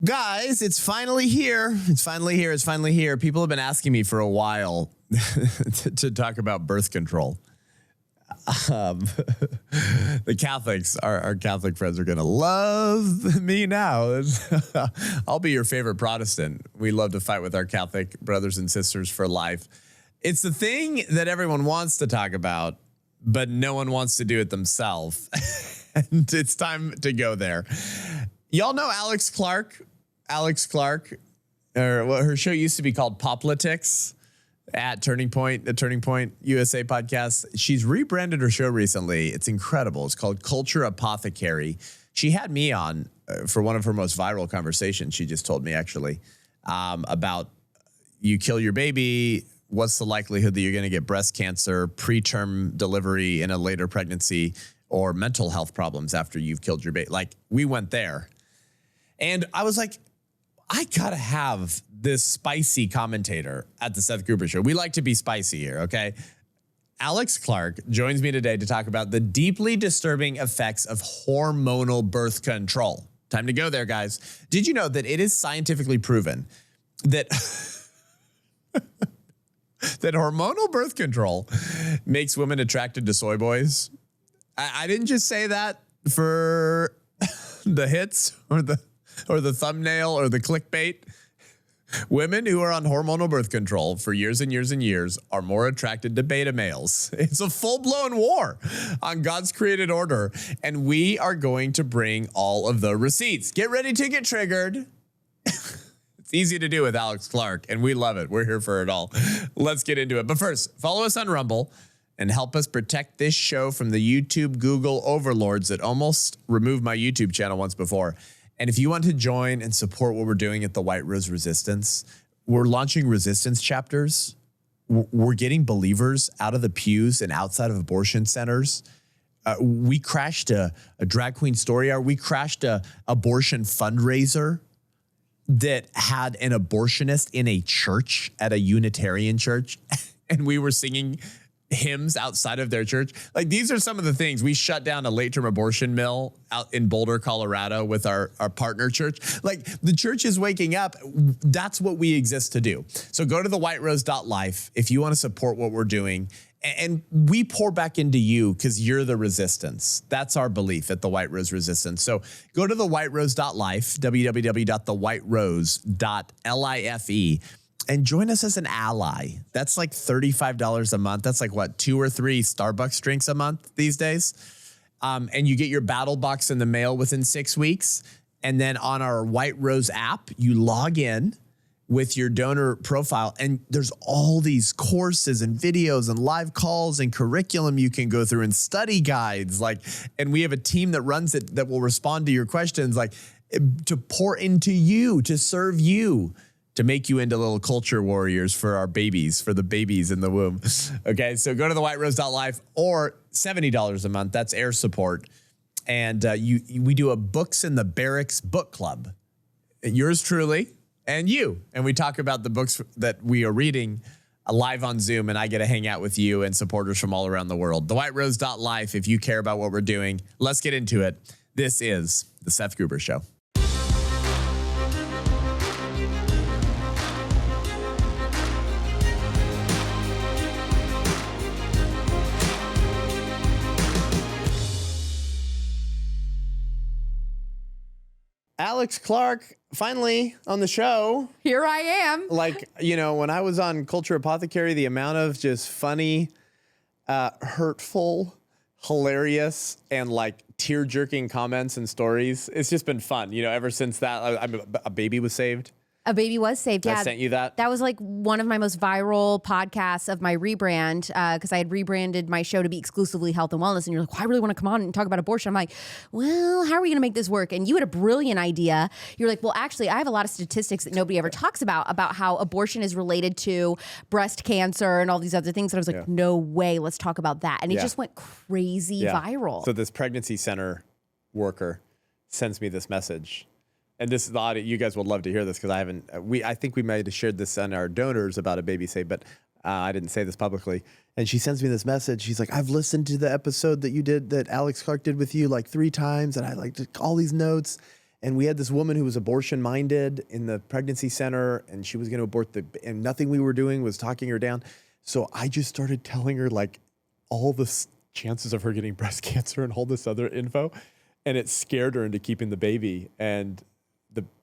Guys, it's finally here. It's finally here. People have been asking me for a while to talk about birth control. The Catholics, our Catholic friends are going to love me now. I'll be your favorite Protestant. We love to fight with our Catholic brothers and sisters for life. It's the thing that everyone wants to talk about, but no one wants to do it themselves. And it's time to go there. Y'all know Alex Clark, or what her show used to be called Poplitics at Turning Point, the Turning Point USA podcast. She's rebranded her show recently. It's incredible. It's called Culture Apothecary. She had me on for one of her most viral conversations. She just told me actually about you kill your baby. What's the likelihood that you're going to get breast cancer, preterm delivery in a later pregnancy, or mental health problems after you've killed your baby? Like, we went there. And I was like, I got to have this spicy commentator at the Seth Gruber Show. We like to be spicy here, okay? Alex Clark joins me today to talk about the deeply disturbing effects of hormonal birth control. Time to go there, guys. Did you know that it is scientifically proven that, that hormonal birth control makes women attracted to soy boys? I didn't just say that for the hits or the thumbnail or the clickbait. Women who are on hormonal birth control for years and years and years are more attracted to beta males. It's a full-blown war on God's created order, and we are going to bring all of the receipts. Get ready to get triggered. It's easy to do with Alex Clark, and we love it. We're here for it all. Let's get into it. But first, follow us on Rumble and help us protect this show from the YouTube Google overlords that almost removed my YouTube channel once before. And if you want to join and support what we're doing at the White Rose Resistance, we're launching resistance chapters. We're getting believers out of the pews and outside of abortion centers. We crashed a drag queen story hour. We crashed a abortion fundraiser that had an abortionist in a church at a Unitarian church. And we were singing hymns outside of their church. Like, these are some of the things. We shut down a late-term abortion mill out in Boulder, Colorado with our partner church. Like, the church is waking up. That's what we exist to do. So go to thewhiterose.life if you want to support what we're doing. And we pour back into you because you're the resistance. That's our belief at the White Rose Resistance. So go to thewhiterose.life, www.thewhiterose.life. And join us as an ally. That's like $35 a month. That's like, what, 2 or 3 Starbucks drinks a month these days? And you get your battle box in the mail within 6 weeks. And then on our White Rose app, you log in with your donor profile. And there's all these courses and videos and live calls and curriculum you can go through and study guides. And we have a team that runs it that will respond to your questions, like to pour into you, to serve you, to make you into little culture warriors for our babies, for the babies in the womb. Okay, so go to thewhiterose.life, or $70 a month. That's air support. And we do a Books in the Barracks book club. Yours truly and you. And we talk about the books that we are reading live on Zoom, and I get to hang out with you and supporters from all around the world. Thewhiterose.life if you care about what we're doing. Let's get into it. This is the Seth Gruber Show. Alex Clark, finally on the show. Here I am. Like, you know, when I was on Culture Apothecary, the amount of just funny, hurtful, hilarious, and like tear-jerking comments and stories, it's just been fun. You know, ever since that, a baby was saved. A baby was saved. Yeah, I sent you that. That was like one of my most viral podcasts of my rebrand, because I had rebranded my show to be exclusively health and wellness. And you're like, well, I really want to come on and talk about abortion. I'm like, well, how are we going to make this work? And you had a brilliant idea. You're like, well, actually, I have a lot of statistics that nobody ever talks about how abortion is related to breast cancer and all these other things. And I was like, no way, let's talk about that. And it just went crazy viral. So this pregnancy center worker sends me this message. And this is the audio. You guys would love to hear this because I think we might have shared this on our donors about a baby saved, but I didn't say this publicly. And she sends me this message. She's like, I've listened to the episode that you did, that Alex Clark did with you like 3 times. And I like all these notes. And we had this woman who was abortion minded in the pregnancy center, and she was going to abort and nothing we were doing was talking her down. So I just started telling her like all the chances of her getting breast cancer and all this other info. And it scared her into keeping the baby, and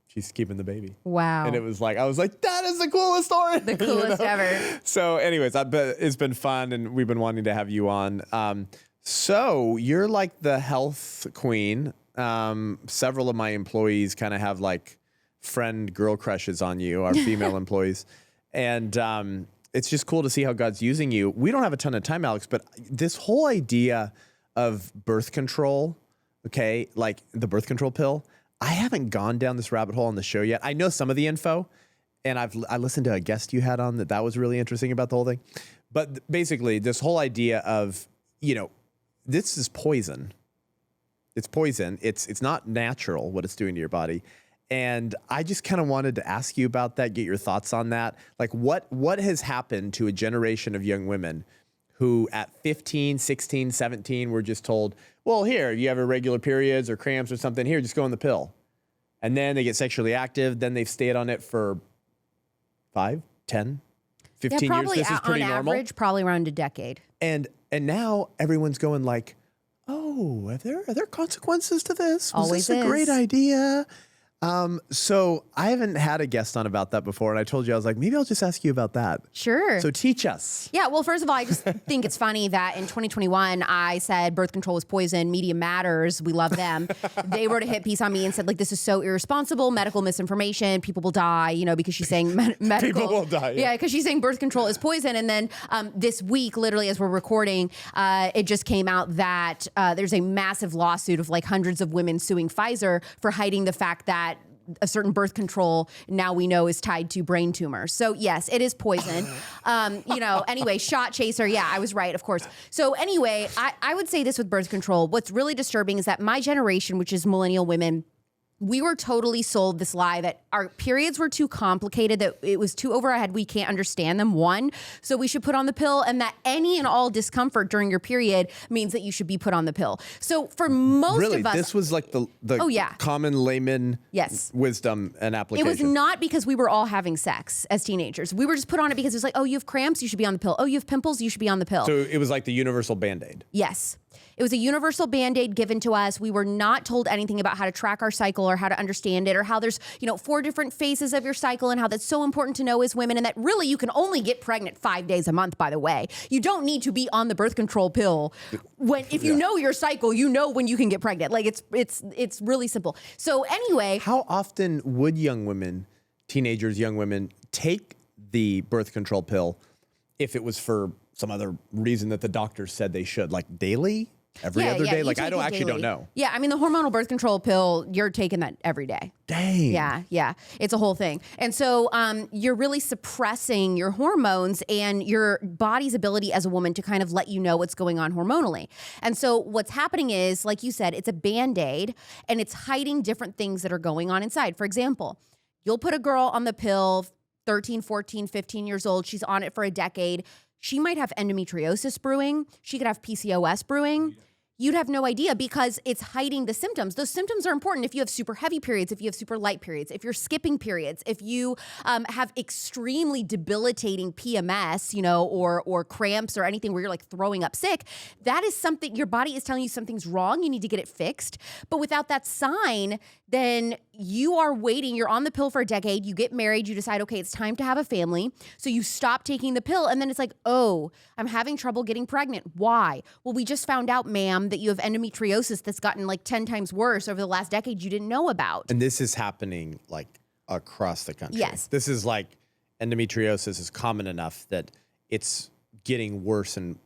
she's keeping the baby. Wow. And it was like, I was like, that is the coolest story. The coolest ever. So anyways, it's been fun, and we've been wanting to have you on. So you're like the health queen. Several of my employees kind of have like friend girl crushes on you, our female employees. And it's just cool to see how God's using you. We don't have a ton of time, Alex, but this whole idea of birth control, okay, like the birth control pill, I haven't gone down this rabbit hole on the show yet. I know some of the info, and I listened to a guest you had on that was really interesting about the whole thing. But basically, this whole idea of, this is poison. It's poison. It's not natural what it's doing to your body. And I just kind of wanted to ask you about that, get your thoughts on that. Like what has happened to a generation of young women who at 15, 16, 17 were just told, well, here, you have irregular periods or cramps or something, here, just go on the pill. And then they get sexually active, then they've stayed on it for 5, 10, 15 years. This is pretty normal. On average, probably around a decade. And now everyone's going like, oh, are there consequences to this? Was Always this a great idea? So I haven't had a guest on about that before, and I told you, I was like, maybe I'll just ask you about that. Sure. So teach us. Yeah, well, first of all, I just think it's funny that in 2021, I said birth control was poison, media matters, we love them. They wrote a hit piece on me and said, like, this is so irresponsible, medical misinformation, people will die, because she's saying medical. People will die. Yeah, because she's saying birth control is poison. And then this week, literally as we're recording, it just came out that there's a massive lawsuit of like hundreds of women suing Pfizer for hiding the fact that a certain birth control now we know is tied to brain tumors. So yes, it is poison. Anyway, shot chaser. Yeah, I was right, of course. So anyway, I would say this with birth control. What's really disturbing is that my generation, which is millennial women, we were totally sold this lie that our periods were too complicated, that it was too over our head, we can't understand them, one, so we should put on the pill, and that any and all discomfort during your period means that you should be put on the pill. So for most of us— this was like the common layman wisdom and application. It was not because we were all having sex as teenagers. We were just put on it because it was like, oh, you have cramps, you should be on the pill. Oh, you have pimples, you should be on the pill. So it was like the universal Band-Aid. Yes. It was a universal Band-Aid given to us. We were not told anything about how to track our cycle or how to understand it, or how there's, 4 different phases of your cycle, and how that's so important to know as women, and that really you can only get pregnant 5 days a month, by the way. You don't need to be on the birth control pill. If you know your cycle, you know when you can get pregnant. Like it's really simple. So anyway. How often would young women, teenagers, young women, take the birth control pill if it was for some other reason that the doctor said they should, like daily? Every other day? Like, I don't know. Yeah, I mean, the hormonal birth control pill, you're taking that every day. Dang. Yeah. It's a whole thing. And so you're really suppressing your hormones and your body's ability as a woman to kind of let you know what's going on hormonally. And so what's happening is, like you said, it's a Band-Aid, and it's hiding different things that are going on inside. For example, you'll put a girl on the pill, 13, 14, 15 years old. She's on it for a decade. She might have endometriosis brewing. She could have PCOS brewing. You'd have no idea because it's hiding the symptoms. Those symptoms are important if you have super heavy periods, if you have super light periods, if you're skipping periods, if you have extremely debilitating PMS, or cramps or anything where you're like throwing up sick. That is something, your body is telling you something's wrong. You need to get it fixed. But without that sign, then you are waiting. You're on the pill for a decade. You get married. You decide, okay, it's time to have a family. So you stop taking the pill. And then it's like, oh, I'm having trouble getting pregnant. Why? Well, we just found out, ma'am, that you have endometriosis that's gotten like 10 times worse over the last decade you didn't know about. And this is happening like across the country. Yes. This is like endometriosis is common enough that it's getting worse in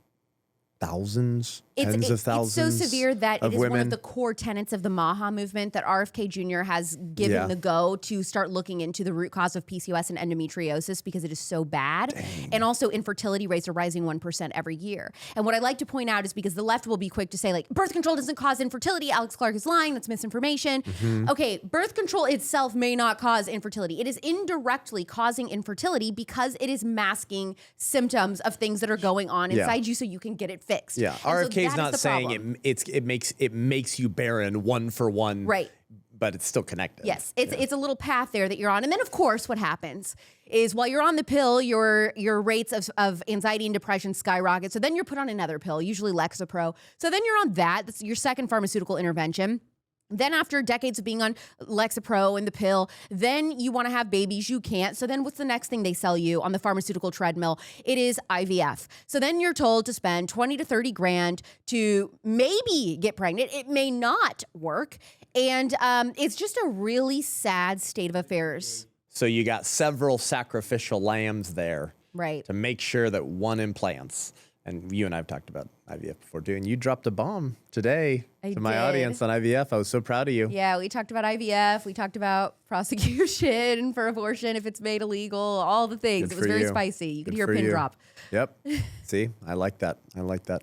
tens of thousands. It's so severe that it is women. One of the core tenets of the MAHA movement that RFK Jr. has given the go to start looking into the root cause of PCOS and endometriosis because it is so bad. Dang. And also infertility rates are rising 1% every year. And what I like to point out is because the left will be quick to say like, birth control doesn't cause infertility. Alex Clark is lying. That's misinformation. Mm-hmm. Okay, birth control itself may not cause infertility. It is indirectly causing infertility because it is masking symptoms of things that are going on inside you so you can get it fixed. Yeah, RFK is not saying it makes you barren one for one. Right. but it's still connected. Yes, it's a little path there that you're on. And then, of course, what happens is while you're on the pill, your rates of anxiety and depression skyrocket. So then you're put on another pill, usually Lexapro. So then you're on that. That's your second pharmaceutical intervention. Then after decades of being on Lexapro and the pill, then you want to have babies, you can't. So then what's the next thing they sell you on the pharmaceutical treadmill? It is IVF. So then you're told to spend 20 to 30 grand to maybe get pregnant. It may not work. And it's just a really sad state of affairs. So you got several sacrificial lambs there. Right. To make sure that one implants. And you and I have talked about IVF before too. And you dropped a bomb today to my audience on IVF. I was so proud of you. Yeah, we talked about IVF. We talked about prosecution for abortion if it's made illegal, all the things. Good it was very spicy. You could hear a pin drop. Yep. See, I like that. I like that.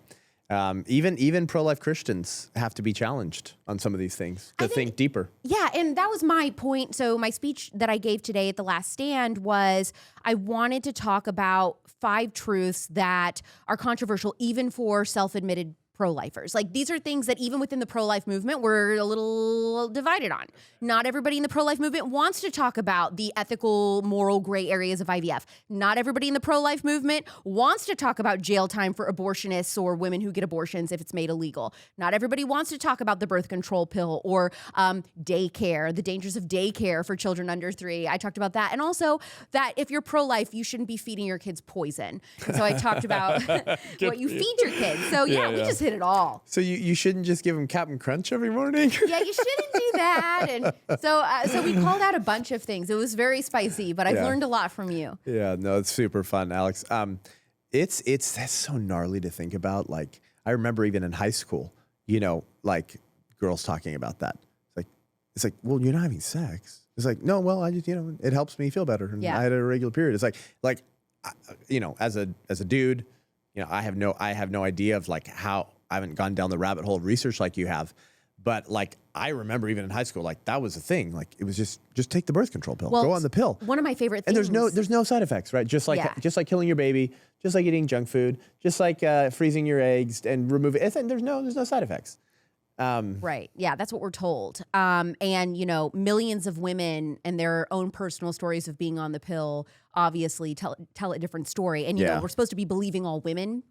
Even pro-life Christians have to be challenged on some of these things to think deeper. Yeah, and that was my point. So my speech that I gave today at the last stand was I wanted to talk about 5 truths that are controversial even for self-admitted pro-lifers. Like these are things that even within the pro-life movement, we're a little divided on. Not everybody in the pro-life movement wants to talk about the ethical, moral gray areas of IVF. Not everybody in the pro-life movement wants to talk about jail time for abortionists or women who get abortions if it's made illegal. Not everybody wants to talk about the birth control pill or daycare, the dangers of daycare for children under 3. I talked about that. And also that if you're pro-life, you shouldn't be feeding your kids poison. And so I talked about what you feed your kids. So we just hit it all. So you shouldn't just give them Captain Crunch every morning? Yeah, you shouldn't do that. And so we called out a bunch of things. It was very spicy, but I've learned a lot from you. Yeah, no, it's super fun, Alex. That's so gnarly to think about. Like I remember even in high school, like girls talking about that. It's like, well, you're not having sex. It's like, no, well, I just, it helps me feel better. And I had a regular period. It's like, as a dude, I have no idea of like how. I haven't gone down the rabbit hole of research like you have, but like I remember even in high school, like that was a thing. Like it was just take the birth control pill, go on the pill. One of my favorite things. And there's no side effects, right? Just like killing your baby, just like eating junk food, just like freezing your eggs and removing. There's no side effects. Right. Yeah, that's what we're told. And millions of women and their own personal stories of being on the pill obviously tell a different story. And we're supposed to be believing all women.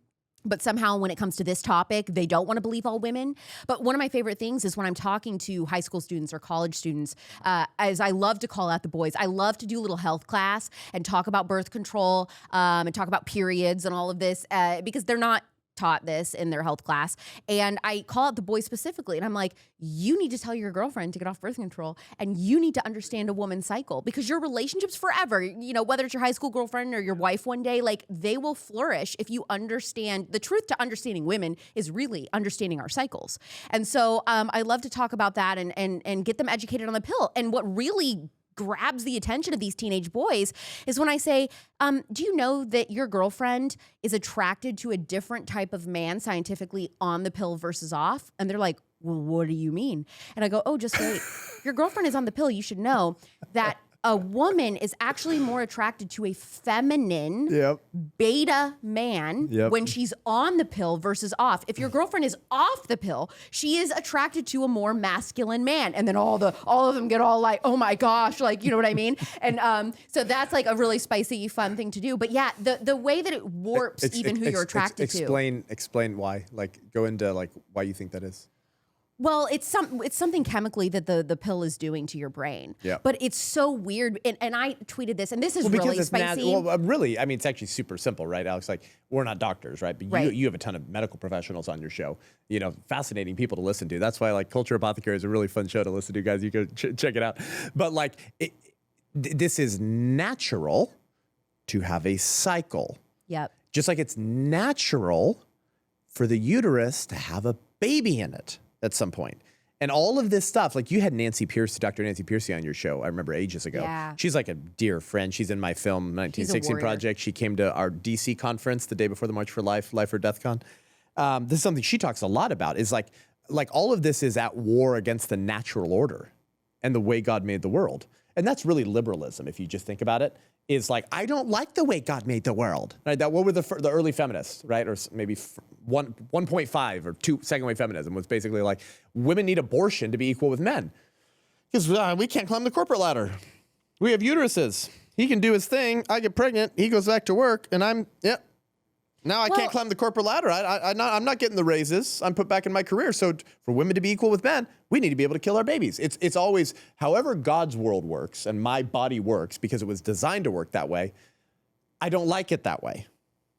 But somehow when it comes to this topic, they don't want to believe all women. But one of my favorite things is when I'm talking to high school students or college students, as I love to call out the boys, I love to do a little health class and talk about birth control and talk about periods and all of this because they're not taught this in their health class. And I call out the boys specifically and I'm like, you need to tell your girlfriend to get off birth control and you need to understand a woman's cycle because your relationship's forever, whether it's your high school girlfriend or your wife one day, like they will flourish if you understand. The truth to understanding women is really understanding our cycles. And so I love to talk about that and get them educated on the pill. And what really grabs the attention of these teenage boys is when I say, do you know that your girlfriend is attracted to a different type of man scientifically on the pill versus off? And they're like, well, what do you mean? And I go, oh, just wait. Your girlfriend is on the pill. You should know that a woman is actually more attracted to a feminine beta man when she's on the pill versus off. If your girlfriend is off the pill, she is attracted to a more masculine man. And then all of them get all like, oh my gosh, like, you know what I mean? And so that's like a really spicy, fun thing to do. But yeah, the way that it warps even who you're attracted to. Explain why. Like go into like why you think that is. Well, it's something chemically that the pill is doing to your brain. Yeah. But it's so weird. And I tweeted this, and this is really spicy. Really, I mean, it's actually super simple, right, Alex? Like, we're not doctors, right? But you have a ton of medical professionals on your show. Fascinating people to listen to. That's why, like, Culture Apothecary is a really fun show to listen to, guys. You go check it out. But, like, this is natural to have a cycle. Yep. Just like it's natural for the uterus to have a baby in it at some point. And all of this stuff, like you had Dr. Nancy Piercy on your show, I remember ages ago. Yeah. She's like a dear friend. She's in my film 1916 Project. She came to our DC conference the day before the March for Life or Death Con. This is something she talks a lot about, is like all of this is at war against the natural order and the way God made the world. And that's really liberalism, if you just think about it, is like, I don't like the way God made the world. Right? What were the early feminists, right? Or maybe 1.5 or 2 second wave feminism was basically like, women need abortion to be equal with men. Because we can't climb the corporate ladder. We have uteruses. He can do his thing. I get pregnant. He goes back to work, and now I can't climb the corporate ladder. I'm not getting the raises. I'm put back in my career. So for women to be equal with men, we need to be able to kill our babies. It's always, however God's world works and my body works, because it was designed to work that way, I don't like it that way.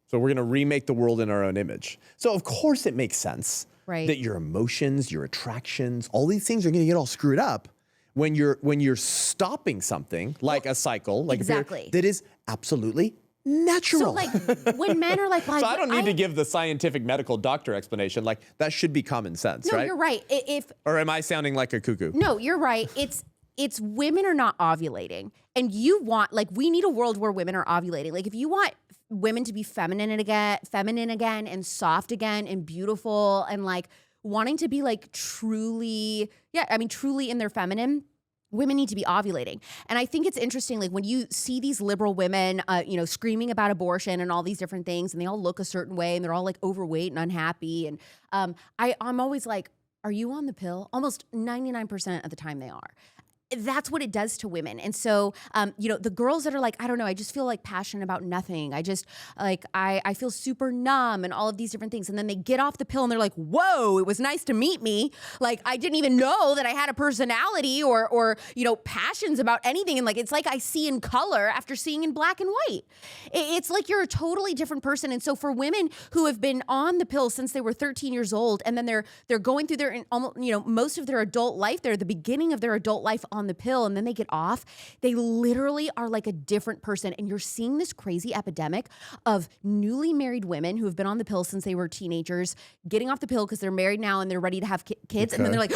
So we're going to remake the world in our own image. So of course it makes sense that your emotions, your attractions, all these things are going to get all screwed up when you're stopping something like a cycle, like a period, that is absolutely natural. So like when men are like, well, so I don't need to give the scientific medical doctor explanation. Like that should be common sense, right? No, you're right. Or am I sounding like a cuckoo? No, you're right. It's women are not ovulating, and you want, like, we need a world where women are ovulating. Like if you want women to be feminine again and soft again and beautiful and like wanting to be like truly in their feminine, women need to be ovulating. And I think it's interesting, like when you see these liberal women, screaming about abortion and all these different things, and they all look a certain way and they're all like overweight and unhappy. And I'm always like, are you on the pill? Almost 99% of the time they are. That's what it does to women. And so, the girls that are like, I don't know, I just feel like passionate about nothing. I just like, I feel super numb and all of these different things. And then they get off the pill and they're like, whoa, it was nice to meet me. Like, I didn't even know that I had a personality or passions about anything. And like, it's like I see in color after seeing in black and white. It's like you're a totally different person. And so for women who have been on the pill since they were 13 years old, and then they're going through their, most of their adult life, they're at the beginning of their adult life on the pill, and then they get off, they literally are like a different person. And you're seeing this crazy epidemic of newly married women who have been on the pill since they were teenagers, getting off the pill because they're married now and they're ready to have kids. Okay. And then they're like,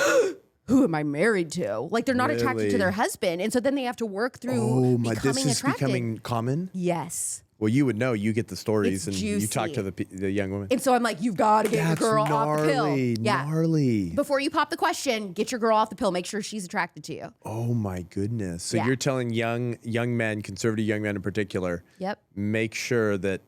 who am I married to? Like they're not attracted to their husband. And so then they have to work through becoming attracted. This is becoming common? Yes. Well, you would know. You get the stories, it's and juicy. you talk to the young women. And so I'm like, you've got to get your girl off the pill. Gnarly. Before you pop the question, get your girl off the pill. Make sure she's attracted to you. Oh my goodness! So you're telling young men, conservative young men in particular, make sure that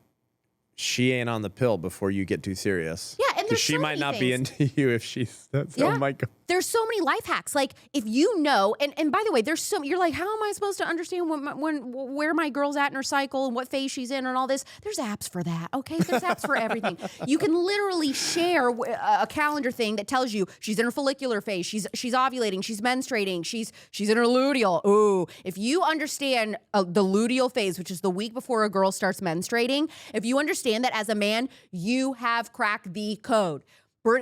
she ain't on the pill before you get too serious. Yeah, and there's she might not be into you if she's. Oh my God. There's so many life hacks. Like if you know, and by the way, there's you're like, how am I supposed to understand where my girl's at in her cycle and what phase she's in and all this? There's apps for that, okay? There's apps for everything. You can literally share a calendar thing that tells you she's in her follicular phase, she's ovulating, she's menstruating, she's in her luteal. Ooh, if you understand the luteal phase, which is the week before a girl starts menstruating, if you understand that as a man, you have cracked the code.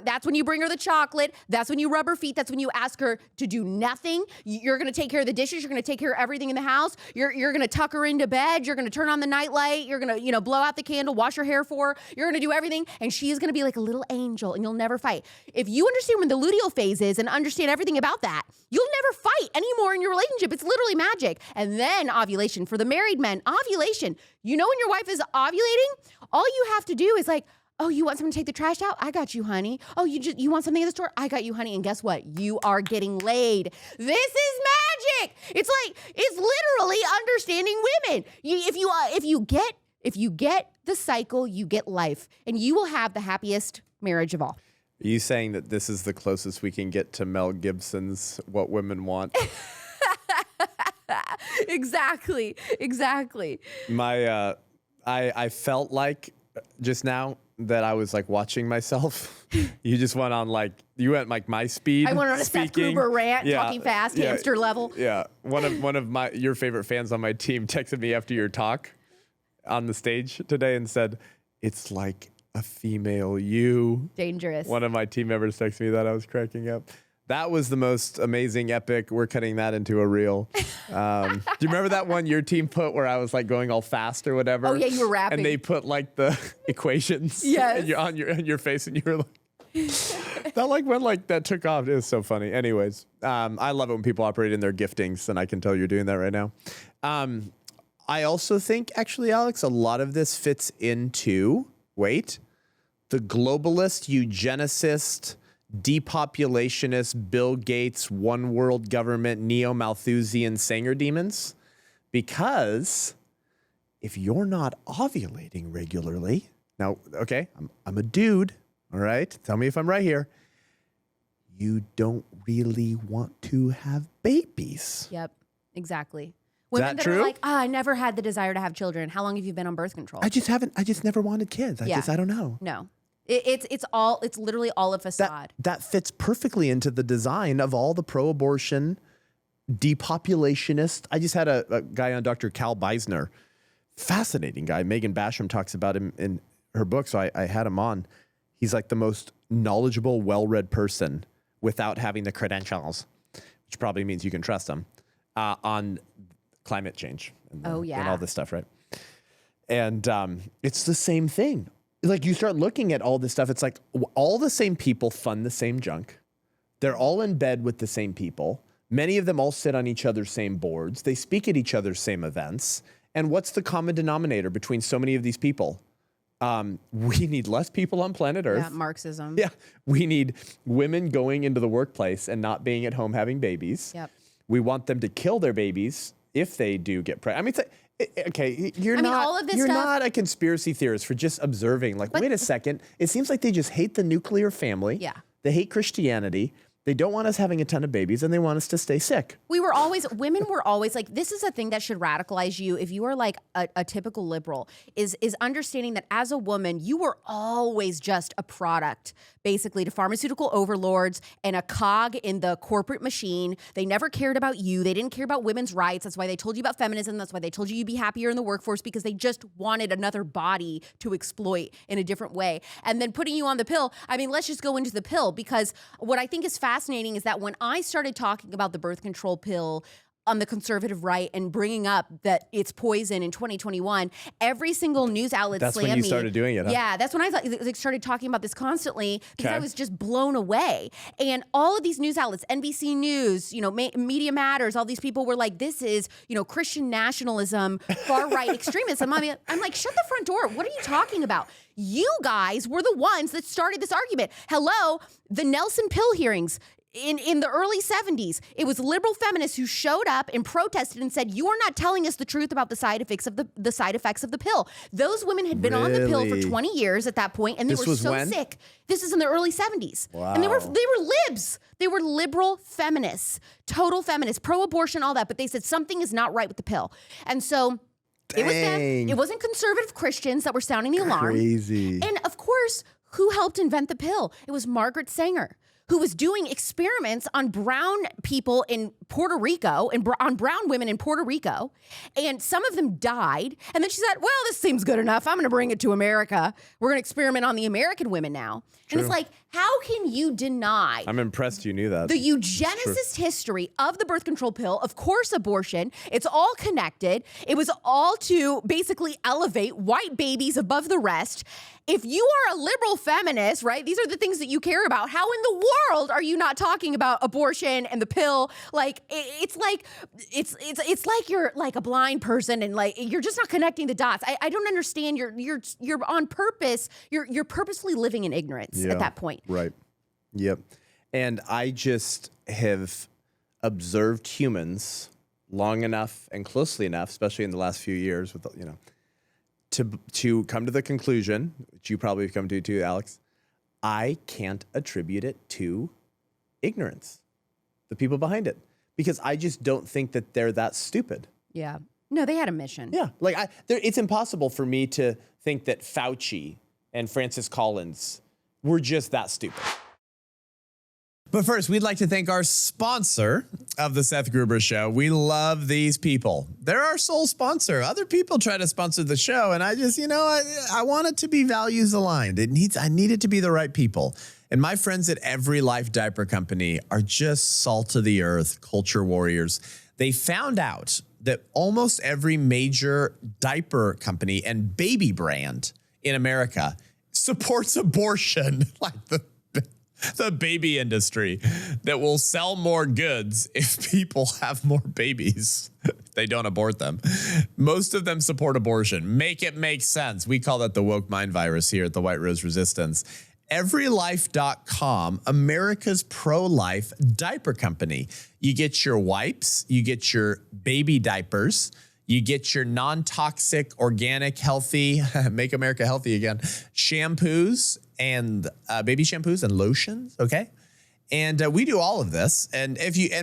That's when you bring her the chocolate. That's when you rub her feet. That's when you ask her to do nothing. You're going to take care of the dishes. You're going to take care of everything in the house. You're going to tuck her into bed. You're going to turn on the nightlight. You're going to, blow out the candle, wash her hair for her. You're going to do everything. And she is going to be like a little angel and you'll never fight. If you understand when the luteal phase is and understand everything about that, you'll never fight anymore in your relationship. It's literally magic. And then ovulation. For the married men, ovulation. You know when your wife is ovulating, all you have to do is like, oh, you want someone to take the trash out? I got you, honey. Oh, you want something in the store? I got you, honey. And guess what? You are getting laid. This is magic. It's literally understanding women. If you get the cycle, you get life, and you will have the happiest marriage of all. Are you saying that this is the closest we can get to Mel Gibson's What Women Want? Exactly. I felt like just now that I was like watching myself. You just went on you went like my speed. I went on a Seth Gruber rant, talking fast, hamster level. Yeah. One of your favorite fans on my team texted me after your talk on the stage today and said, "It's like a female you." Dangerous. One of my team members texted me that. I was cracking up. That was the most amazing epic. We're cutting that into a reel. Do you remember that one your team put where I was like going all fast or whatever? Oh yeah, you were rapping. And they put like the equations on your face, and you were like, that took off. It was so funny. Anyways, I love it when people operate in their giftings, and I can tell you're doing that right now. I also think, actually, Alex, a lot of this fits into the globalist, eugenicist, depopulationist, Bill Gates, one world government, neo-Malthusian Sanger demons. Because if you're not ovulating regularly, now, okay, I'm a dude, all right? Tell me if I'm right here. you don't really want to have babies. Yep, exactly. Women that true? are like, I never had the desire to have children. How long have you been on birth control? I just never wanted kids. I don't know. No. It's literally all a facade. That fits perfectly into the design of all the pro-abortion, depopulationist. I just had a guy on, Dr. Cal Beisner, fascinating guy. Megan Basham talks about him in her book, so I had him on. He's like the most knowledgeable, well-read person without having the credentials, which probably means you can trust him, on climate change and all this stuff, right? And it's the same thing. Like, you start looking at all this stuff, it's like all the same people fund the same junk. They're all in bed with the same people. Many of them all sit on each other's same boards. They speak at each other's same events. And what's the common denominator between so many of these people? We need less people on planet Earth. Yeah, Marxism. Yeah. We need women going into the workplace and not being at home having babies. Yep. We want them to kill their babies if they do get pregnant. I mean, it's like, okay, you're not a conspiracy theorist for just observing. Like, wait a second. It seems like they just hate the nuclear family. Yeah. They hate Christianity. They don't want us having a ton of babies, and they want us to stay sick. Women were always like, this is a thing that should radicalize you if you are like a typical liberal, is understanding that as a woman, you were always just a product, basically, to pharmaceutical overlords and a cog in the corporate machine. They never cared about you. They didn't care about women's rights. That's why they told you about feminism. That's why they told you you'd be happier in the workforce, because they just wanted another body to exploit in a different way. And then putting you on the pill. I mean, let's just go into the pill, because what I think is fascinating is that when I started talking about the birth control pill on the conservative right and bringing up that it's poison in 2021, every single news outlet slammed me. That's when you started doing it, huh? Yeah, that's when I started talking about this constantly, because I was just blown away. And all of these news outlets, NBC News, Media Matters, all these people were like, this is, Christian nationalism, far-right extremism. I'm like, shut the front door. What are you talking about? You guys were the ones that started this argument. Hello, the Nelson pill hearings. In the early 70s, it was liberal feminists who showed up and protested and said, you are not telling us the truth about the side effects of the pill. Those women had been on the pill for 20 years at that point, and they were so sick. This is in the early 70s. Wow. And they were libs. They were liberal feminists, total feminists, pro-abortion, all that. But they said something is not right with the pill. And so it was them. It wasn't conservative Christians that were sounding the alarm. Crazy. And of course, who helped invent the pill? It was Margaret Sanger, who was doing experiments on brown people in Puerto Rico and on brown women in Puerto Rico. And some of them died. And then she said, well, this seems good enough. I'm going to bring it to America. We're going to experiment on the American women now. True. And it's like, how can you deny? I'm impressed you knew that. The eugenicist history of the birth control pill, of course, abortion. It's all connected. It was all to basically elevate white babies above the rest. If you are a liberal feminist, right, these are the things that you care about. How in the world are you not talking about abortion and the pill? Like, it's like you're like a blind person, and like you're just not connecting the dots. I don't understand. You're on purpose. You're purposefully living in ignorance at that point. Right. Yep. And I just have observed humans long enough and closely enough, especially in the last few years, with to come to the conclusion, which you probably have come to too, Alex, I can't attribute it to ignorance, the people behind it, because I just don't think that they're that stupid. Yeah. No, they had a mission. Yeah. Like, it's impossible for me to think that Fauci and Francis Collins were just that stupid. But first, we'd like to thank our sponsor of the Seth Gruber Show. We love these people. They're our sole sponsor. Other people try to sponsor the show, and I just, I want it to be values aligned. I need it to be the right people. And my friends at Every Life Diaper Company are just salt of the earth, culture warriors. They found out that almost every major diaper company and baby brand in America supports abortion, like the baby industry, that will sell more goods if people have more babies. They don't abort them. Most of them support abortion. Make it make sense. We call that the woke mind virus here at the White Rose Resistance. Everylife.com, America's pro-life diaper company. You get your wipes, you get your baby diapers, you get your non-toxic, organic, healthy, make America healthy again, shampoos and baby shampoos and lotions, okay? And we do all of this. And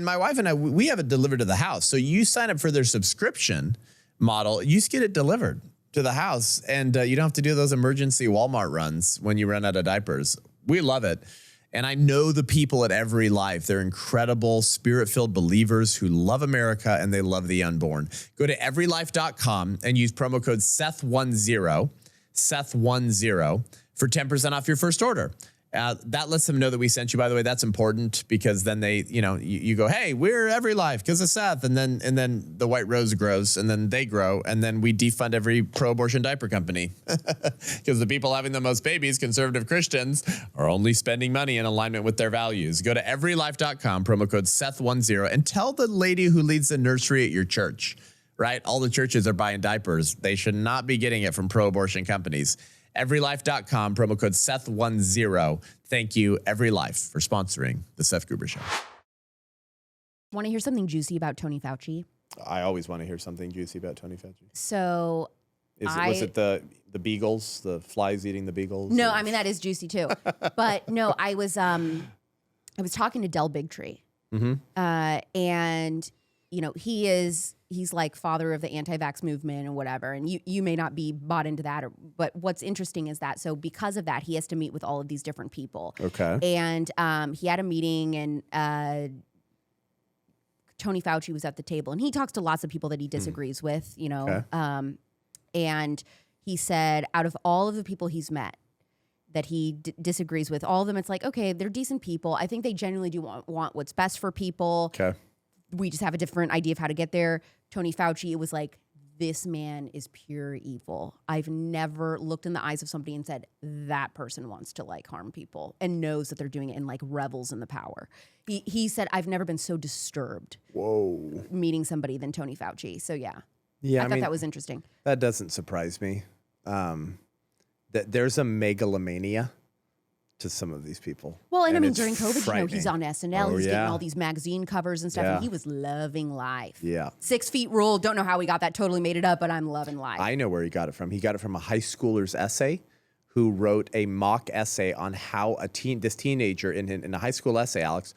my wife and I, we have it delivered to the house. So you sign up for their subscription model, you just get it delivered to the house, and you don't have to do those emergency Walmart runs when you run out of diapers. We love it. And I know the people at Every Life. They're incredible, spirit-filled believers who love America and they love the unborn. Go to everylife.com and use promo code Seth10, Seth10, for 10% off your first order. That lets them know that we sent you, by the way. That's important because then they, you go, hey, we're Every Life because of Seth. And then the white rose grows and then they grow. And then we defund every pro-abortion diaper company because the people having the most babies, conservative Christians, are only spending money in alignment with their values. Go to everylife.com, promo code Seth10, and tell the lady who leads the nursery at your church, right? All the churches are buying diapers. They should not be getting it from pro-abortion companies. Everylife.com, promo code Seth10. Thank you, Every Life, for sponsoring the Seth Gruber Show. Want to hear something juicy about Tony Fauci? I always want to hear something juicy about Tony Fauci. So Was it the beagles, the flies eating the beagles? No, I mean, that is juicy too. But no, I was talking to Del Bigtree. And he's like father of the anti-vax movement and whatever. And you may not be bought into that, but what's interesting is that, so because of that, he has to meet with all of these different people. Okay. And he had a meeting, and Tony Fauci was at the table, and he talks to lots of people that he disagrees with, Okay. And he said, out of all of the people he's met that he disagrees with, all of them, it's like, okay, they're decent people. I think they genuinely do want what's best for people. Okay. We just have a different idea of how to get there. Tony Fauci, it was like, this man is pure evil. I've never looked in the eyes of somebody and said, that person wants to harm people and knows that they're doing it and revels in the power. He said, I've never been so disturbed meeting somebody than Tony Fauci. So yeah. I thought that was interesting. That doesn't surprise me. That there's a megalomania to some of these people. Well, and I mean, it's during COVID, he's on SNL. He's getting all these magazine covers and stuff, and he was loving life. Yeah. 6 feet rule. Don't know how he got that. Totally made it up, but I'm loving life. I know where he got it from. He got it from a high schooler's essay who wrote a mock essay on how this teenager in a high school essay, Alex,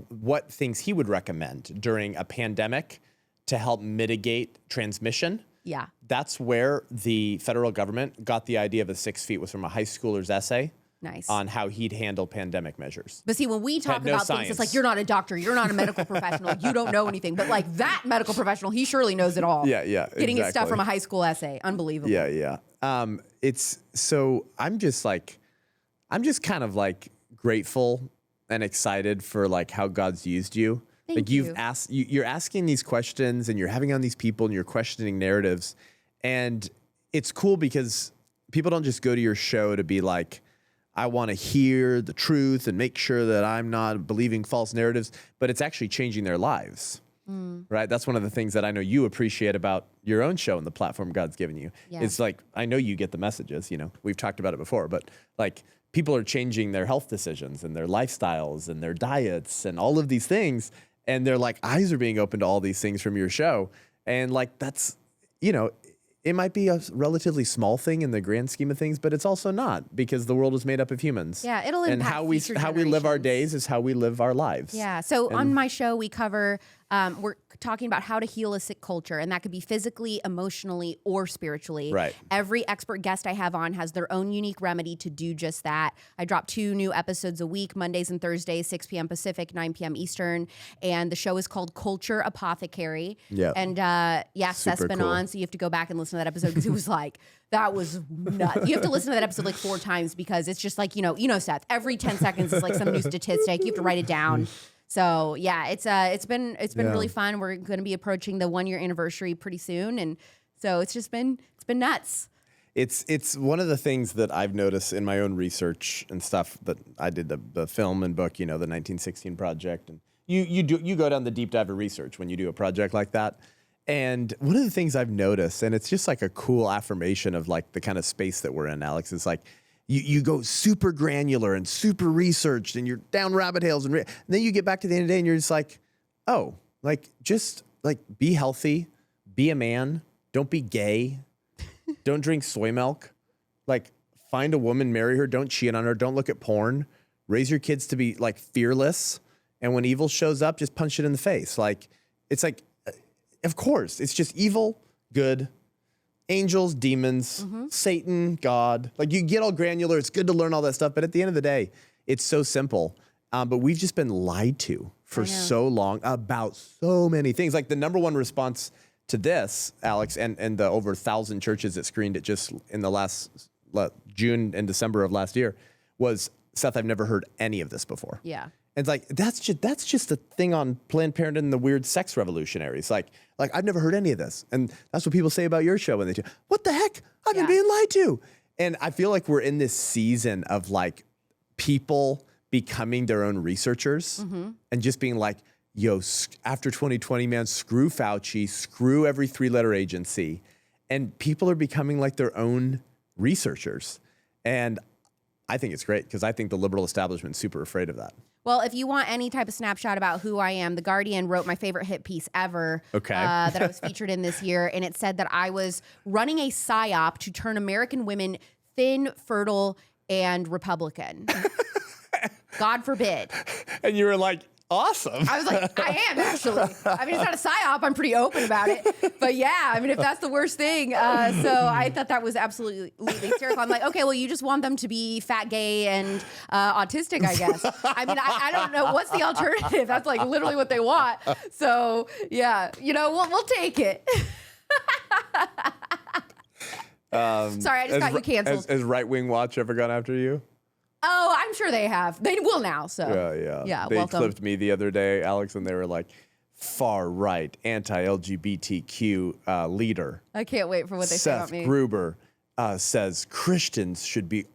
what things he would recommend during a pandemic to help mitigate transmission. Yeah. That's where the federal government got the idea of the 6 feet, was from a high schooler's essay. Nice. On how he'd handle pandemic measures. But see, when we talk about things, it's like, you're not a doctor, you're not a medical professional, you don't know anything. But that medical professional, he surely knows it all. Yeah, Getting his stuff from a high school essay. Unbelievable. Yeah. It's so I'm just kind of grateful and excited for how God's used you. Thank you. you. You're asking these questions and you're having on these people and you're questioning narratives. And it's cool because people don't just go to your show to be like, I want to hear the truth and make sure that I'm not believing false narratives, but it's actually changing their lives, right? That's one of the things that I know you appreciate about your own show and the platform God's given you. Yeah. It's I know you get the messages, we've talked about it before, but people are changing their health decisions and their lifestyles and their diets and all of these things. And their eyes are being opened to all these things from your show. And that's, it might be a relatively small thing in the grand scheme of things, but it's also not, because the world is made up of humans. Yeah, it'll impact how we live our days is how we live our lives. Yeah. So on my show, we cover, we're talking about how to heal a sick culture, and that could be physically, emotionally, or spiritually. Right. Every expert guest I have on has their own unique remedy to do just that. I drop 2 new episodes a week, Mondays and Thursdays, 6 p.m. Pacific, 9 p.m. Eastern. And the show is called Culture Apothecary. Yeah. And Seth's been on, so you have to go back and listen to that episode because it was that was nuts. You have to listen to that episode 4 times because it's just Seth, every 10 seconds is some new statistic. You have to write it down. So yeah, it's been really fun. We're going to be approaching the 1-year anniversary pretty soon, and so it's been nuts. It's one of the things that I've noticed in my own research and stuff that I did the film and book, the 1916 Project, and you go down the deep dive of research when you do a project like that. And one of the things I've noticed, and it's just a cool affirmation of the kind of space that we're in, Alex, is you go super granular and super researched and you're down rabbit trails and then you get back to the end of the day and you're just be healthy, be a man, don't be gay, don't drink soy milk, find a woman, marry her, don't cheat on her, don't look at porn, raise your kids to be like fearless. And when evil shows up, just punch it in the face. Like, it's like, of course, it's just evil, good, angels, demons, Satan, God. Like, you get all granular. It's good to learn all that stuff. But at the end of the day, it's so simple. But we've just been lied to for so long about so many things. Like, the number one response to this, Alex, and the over 1,000 churches that screened it just in the last June and December of last year was, Seth, I've never heard any of this before. Yeah. And it's like, that's just a thing on Planned Parenthood and the weird sex revolutionaries. Like I've never heard any of this. And that's what people say about your show when they do, what the heck? I've been being lied to. And I feel like we're in this season of like people becoming their own researchers and just being like, yo, after 2020, man, screw Fauci, screw every 3-letter agency. And people are becoming like their own researchers. And I think it's great because I think the liberal establishment's super afraid of that. Well, if you want any type of snapshot about who I am, The Guardian wrote my favorite hit piece ever that I was featured in this year. And it said that I was running a psyop to turn American women thin, fertile, and Republican. God forbid. And you were like, awesome. I was like, I am actually. I mean, it's not a psyop. I'm pretty open about it. But yeah, I mean, if that's the worst thing. So I thought that was absolutely hysterical. I'm like, okay, well, you just want them to be fat, gay, and autistic, I guess. I mean, I don't know. What's the alternative? That's like literally what they want. So yeah, we'll take it. Sorry, I just got you canceled. Has Right Wing Watch ever gone after you? Oh, I'm sure they have. They will now. So yeah. They welcome. clipped me the other day, Alex, and they were like, far right anti-LGBTQ leader. I can't wait for what they say about me. Seth Gruber says Christians should be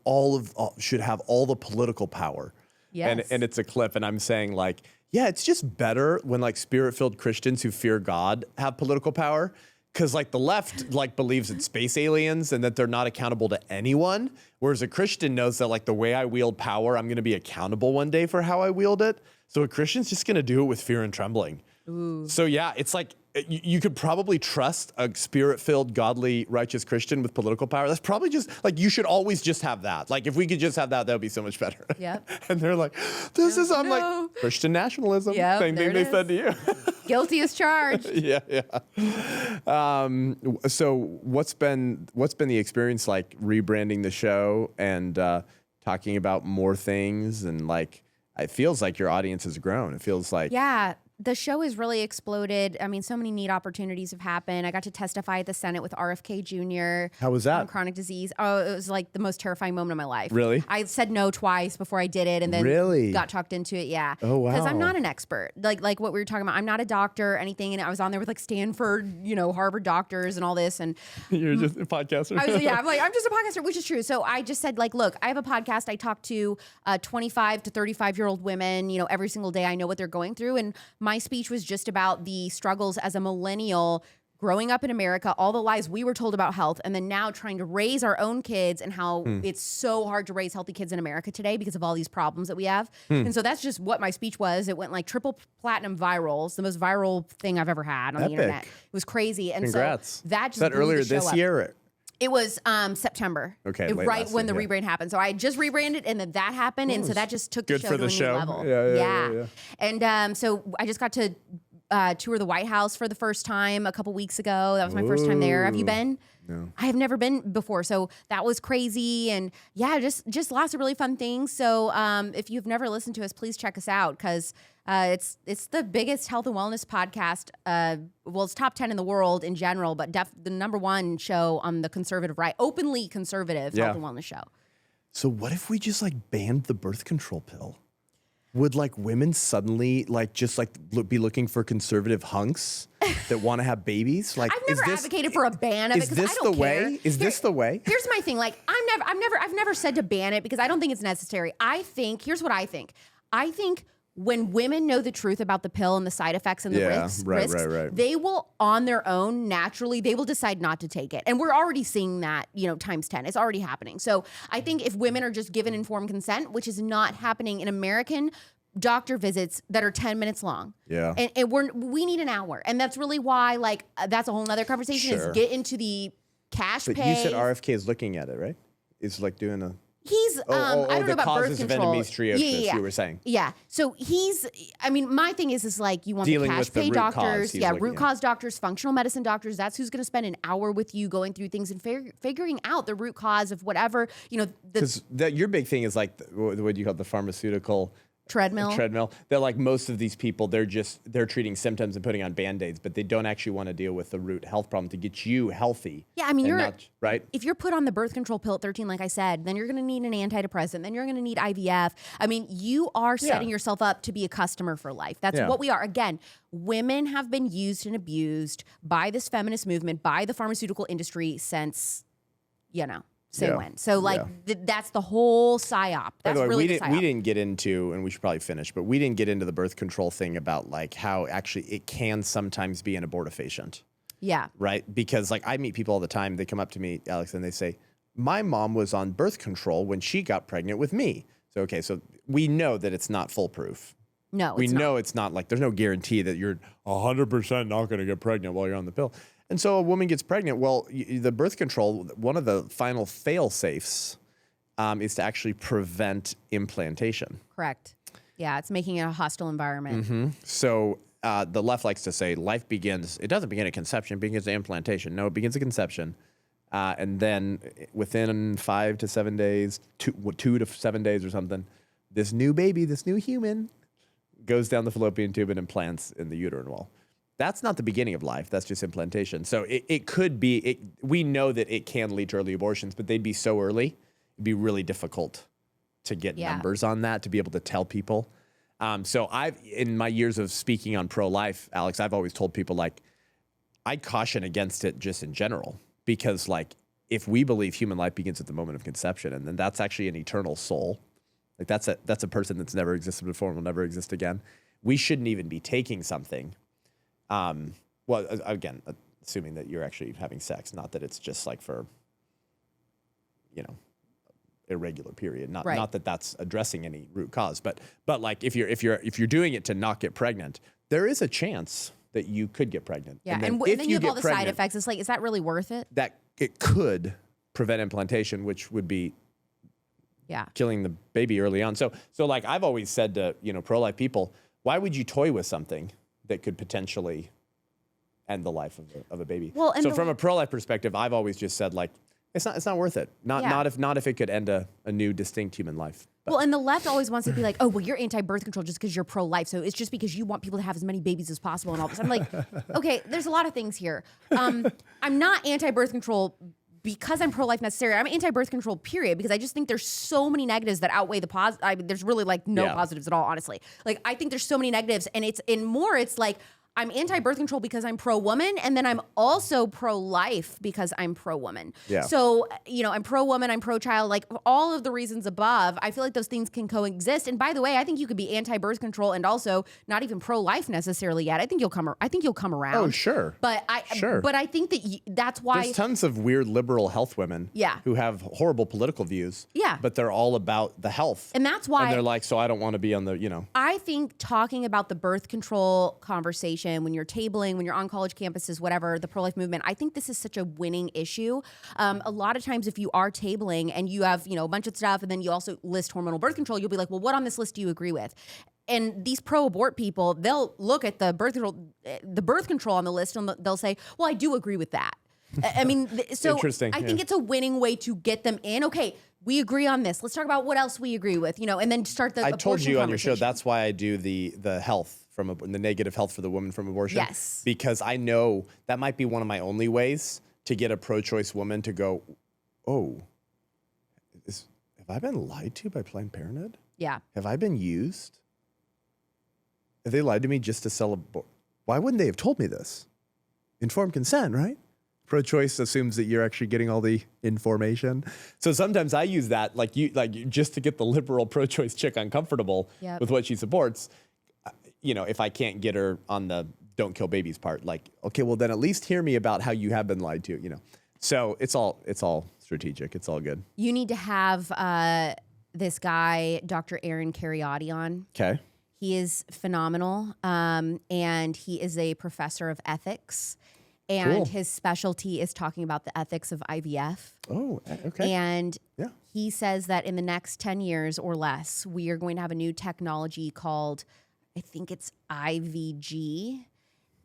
should have all the political power. Yes. And it's a clip, and I'm saying like, yeah, it's just better when like spirit-filled Christians who fear God have political power. Because like the left like believes in space aliens and that they're not accountable to anyone, whereas a Christian knows that like the way I wield power, I'm going to be accountable one day for how I wield it. So a Christian's just going to do it with fear and trembling. Ooh. So yeah, it's like you could probably trust a spirit-filled, godly, righteous Christian with political power. That's probably just like you should always just have that. Like if we could just have that, that would be so much better. Yep. And they're like, I'm like Christian nationalism. Yep, Same thing they said to you. Guilty as charged. Yeah. So what's been the experience like rebranding the show and talking about more things, and like it feels like your audience has grown. It feels like the show has really exploded. I mean, so many neat opportunities have happened. I got to testify at the Senate with RFK Jr. How was that? On chronic disease. Oh, it was like the most terrifying moment of my life. Really? I said no twice before I did it, and then got talked into it. Yeah. Oh wow. Because I'm not an expert. Like what we were talking about. I'm not a doctor or anything. And I was on there with like Stanford, Harvard doctors and all this. And you're just a podcaster. I'm just a podcaster, which is true. So I just said like, look, I have a podcast. I talk to 25 to 35-year-old women. Every single day. I know what they're going through, and my speech was just about the struggles as a millennial growing up in America, all the lies we were told about health, and then now trying to raise our own kids, and how it's so hard to raise healthy kids in America today because of all these problems that we have. And so that's just what my speech was. It went like triple platinum viral. It's the most viral thing I've ever had on the internet. It was crazy. And Congrats. So that just was that blew earlier the show this up. year? It was September. Okay, right when the rebrand happened. So I just rebranded, and then that happened, and so that just took the show to a new level. Yeah. And so I just got to tour the White House for the first time a couple weeks ago. That was my first time there. Have you been? No. I have never been before, so that was crazy, and just lots of really fun things. So if you've never listened to us, please check us out, because it's the biggest health and wellness podcast. Well, it's top 10 in the world in general, but the number one show on the conservative right, openly conservative health and wellness show. So what if we just like banned the birth control pill? Would like women suddenly be looking for conservative hunks that want to have babies? Like, I've never advocated for a ban of it because I don't care. Is this the way? Here's my thing. Like, I've never said to ban it because I don't think it's necessary. Here's what I think. I think when women know the truth about the pill and the side effects and the risks, they will, on their own, naturally, they will decide not to take it. And we're already seeing that, times 10. It's already happening. So I think if women are just given informed consent, which is not happening in American doctor visits that are 10 minutes long. Yeah. And we need an hour. And that's really why, that's a whole nother conversation is get into the cash pay. But you said RFK is looking at it, right? It's like doing a... He's, I don't know the about birth causes of control. endometriosis, you were saying. Yeah. So I mean, my thing is like you want Dealing the cash with the pay root cause doctors. he's Yeah, looking root at. cause doctors, functional medicine doctors. That's who's going to spend an hour with you going through things and figuring out the root cause of whatever, Because your big thing is like, what do you call it, the pharmaceutical treadmill. They're like, most of these people, they're treating symptoms and putting on Band-Aids, but they don't actually want to deal with the root health problem to get you healthy. Yeah, I mean, right. If you're put on the birth control pill at 13, like I said, then you're going to need an antidepressant. Then you're going to need IVF. I mean, you are setting yourself up to be a customer for life. That's what we are. Again, women have been used and abused by this feminist movement, by the pharmaceutical industry since, say when. So that's the whole psyop. That's By the way, really the psyop. we didn't get into, and we should probably finish, but we didn't get into the birth control thing about like how actually it can sometimes be an abortifacient. Yeah. Right? Because like I meet people all the time, they come up to me, Alex, and they say, my mom was on birth control when she got pregnant with me. So we know that it's not foolproof. No, we know it's not like, there's no guarantee that you're 100% not going to get pregnant while you're on the pill. And so a woman gets pregnant. Well, the birth control, one of the final fail-safes is to actually prevent implantation. Correct. Yeah, it's making it a hostile environment. Mm-hmm. So the left likes to say life begins, it doesn't begin at conception, it begins at implantation. No, it begins at conception. And then within 5 to 7 days, 2 to 7 days or something, this new baby, this new human goes down the fallopian tube and implants in the uterine wall. That's not the beginning of life. That's just implantation. So it could be, we know that it can lead to early abortions, but they'd be so early, it'd be really difficult to get numbers on that, to be able to tell people. So in my years of speaking on pro-life, Alex, I've always told people like, I caution against it just in general, because like, if we believe human life begins at the moment of conception, and then that's actually an eternal soul, like that's a person that's never existed before and will never exist again. We shouldn't even be taking something. Well, again, assuming that you're actually having sex, not that it's just like for, irregular period. Not that that's addressing any root cause, but like if you're doing it to not get pregnant, there is a chance that you could get pregnant. Yeah, and then you have all the side effects. It's like, is that really worth it? That it could prevent implantation, which would be killing the baby early on. So like I've always said to pro-life people, why would you toy with something that could potentially end the life of a baby? Well, so from a pro-life perspective, I've always just said like, it's not worth it. Not if it could end a new distinct human life. But. Well, and the left always wants to be like, oh, well, you're anti-birth control just because you're pro-life. So it's just because you want people to have as many babies as possible and all this. I'm like, okay, there's a lot of things here. I'm not anti-birth control because I'm pro-life necessarily. I'm anti-birth control, period, because I just think there's so many negatives that outweigh the positive. I mean, there's really like no positives at all, honestly. Like, I think there's so many negatives, and it's like, I'm anti-birth control because I'm pro-woman, and then I'm also pro-life because I'm pro-woman. Yeah. So, I'm pro-woman, I'm pro-child, like all of the reasons above, I feel like those things can coexist. And by the way, I think you could be anti-birth control and also not even pro-life necessarily yet. I think you'll come around. Oh, sure. But I think that that's why there's tons of weird liberal health women who have horrible political views. Yeah. But they're all about the health. And that's why. And they're like, so I don't want to be on the, I think talking about the birth control conversation when you're tabling, when you're on college campuses, whatever, the pro-life movement, I think this is such a winning issue. A lot of times if you are tabling and you have, a bunch of stuff and then you also list hormonal birth control, you'll be like, well, what on this list do you agree with? And these pro-abort people, they'll look at the birth control on the list and they'll say, well, I do agree with that. I mean, so I think it's a winning way to get them in. Okay, we agree on this. Let's talk about what else we agree with, and then start the I told you on your show, conversation. that's why I do the health the negative health for the woman from abortion. Yes. Because I know that might be one of my only ways to get a pro-choice woman to go, oh, have I been lied to by Planned Parenthood? Yeah. Have I been used? Have they lied to me just to sell why wouldn't they have told me this? Informed consent, right? Pro-choice assumes that you're actually getting all the information. So sometimes I use that just to get the liberal pro-choice chick uncomfortable with what she supports. If I can't get her on the don't kill babies part, like, okay, well then at least hear me about how you have been lied to, So it's all strategic. It's all good. You need to have this guy, Dr. Aaron Cariotti, on. Okay. He is phenomenal, and he is a professor of ethics. And Cool. his specialty is talking about the ethics of IVF. Oh, okay. And Yeah. he says that in the next 10 years or less, we are going to have a new technology called, I think it's IVG.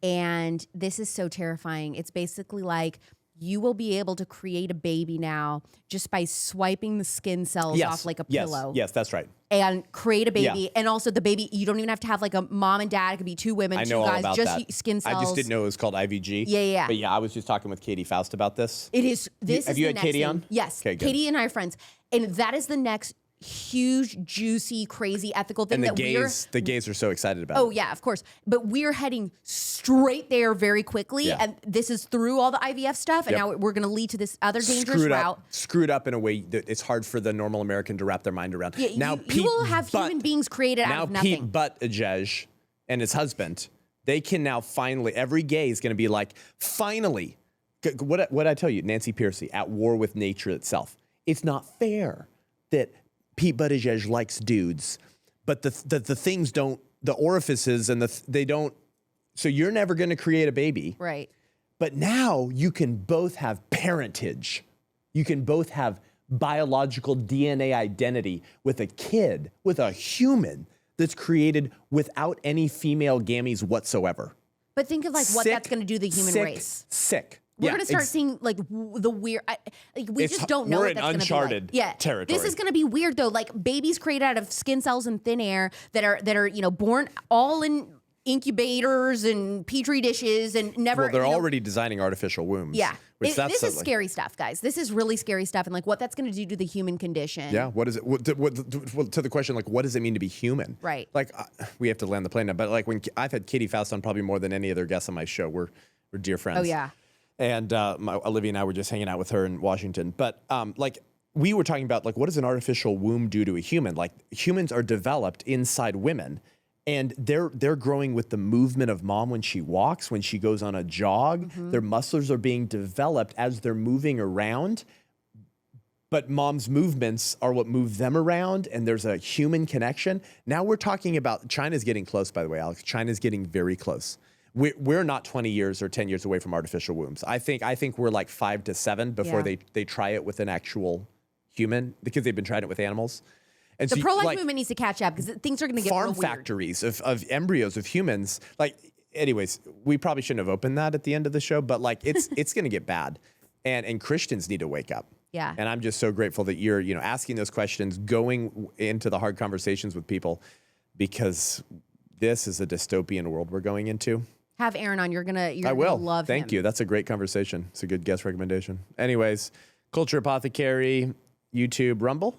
And this is so terrifying. It's basically like you will be able to create a baby now just by swiping the skin cells off like a pillow. Yes, that's right. And create a baby. Yeah. And also the baby, you don't even have to have like a mom and dad. It could be two women, I two know all guys, about just that. skin cells. I just didn't know it was called IVG. Yeah. But yeah, I was just talking with Katie Faust about this. It is. This Have is you the had next Katie thing. on? Yes. Okay, good. Katie and I are friends. And that is the next huge, juicy, crazy ethical thing And the that gays are so excited about Oh it. yeah, of course. But we're heading straight there very quickly. Yeah. And this is through all the IVF stuff. And Yep. now we're going to lead to this other dangerous route. Screwed up in a way that it's hard for the normal American to wrap their mind around. Yeah, Now you will have human beings created out of nothing. Pete Buttigieg and his husband, they can now finally, every gay is going to be like, finally, what I tell you, Nancy Pearcey, at war with nature itself. It's not fair that Pete Buttigieg likes dudes, but the things don't, the orifices and they don't, so you're never going to create a baby. Right. But now you can both have parentage. You can both have biological DNA identity with a kid, with a human that's created without any female gametes whatsoever. But think of like what that's going to do to the human race. Sick. We're going to start seeing like the weird. We just don't know we're what in that's going to be uncharted like. territory. This is going to be weird though. Like babies created out of skin cells and thin air that are born all in incubators and petri dishes and never. Well, they're already designing artificial wombs. Yeah. This is like, scary stuff, guys. This is really scary stuff, and like what that's going to do to the human condition. Yeah. What is it? To the question, like, what does it mean to be human? Right. Like, we have to land the plane now. But like, when I've had Katie Faust on probably more than any other guest on my show. We're dear friends. Oh yeah. And Olivia and I were just hanging out with her in Washington. But like, we were talking about like, what does an artificial womb do to a human? Like, humans are developed inside women. And they're growing with the movement of mom when she walks, when she goes on a jog. Mm-hmm. Their muscles are being developed as they're moving around. But mom's movements are what move them around, and there's a human connection. Now we're talking about, China's getting close, by the way, Alex. China's getting very close. We're not 20 years or 10 years away from artificial wombs. I think we're like 5 to 7 before they try it with an actual human, because they've been trying it with animals. And The so, pro-life like, movement needs to catch up because things are going to get real farm weird. factories of embryos of humans. Like, anyways, we probably shouldn't have opened that at the end of the show, but like, it's going to get bad, and Christians need to wake up. Yeah. And I'm just so grateful that you're asking those questions, going into the hard conversations with people, because this is a dystopian world we're going into. Have Aaron on. You're gonna love him. Thank you. That's a great conversation. It's a good guest recommendation. Anyways, Culture Apothecary, YouTube, Rumble.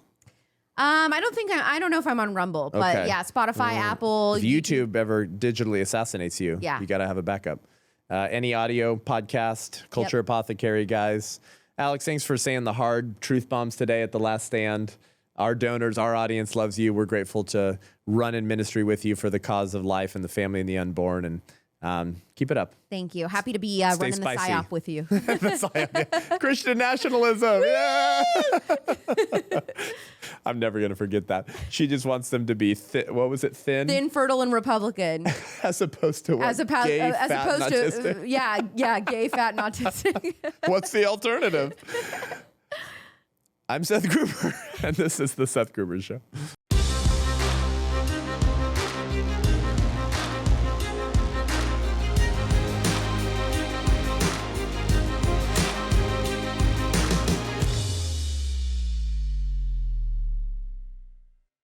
I don't know if I'm on Rumble, but Okay. yeah, Spotify, Apple. If YouTube ever digitally assassinates you, Yeah. you got to have a backup. Any audio podcast, Culture Apothecary, guys. Alex, thanks for saying the hard truth bombs today at the last stand. Our donors, our audience loves you. We're grateful to run in ministry with you for the cause of life and the family and the unborn. And keep it up. Thank you. Happy to be running spicy. the PSYOP with you. Christian nationalism. Yeah. I'm never going to forget that. She just wants them to be what was it? Thin, fertile, and Republican. As opposed to what? As opposed to gay, fat, and autistic. What's the alternative? I'm Seth Gruber, and this is the Seth Gruber Show.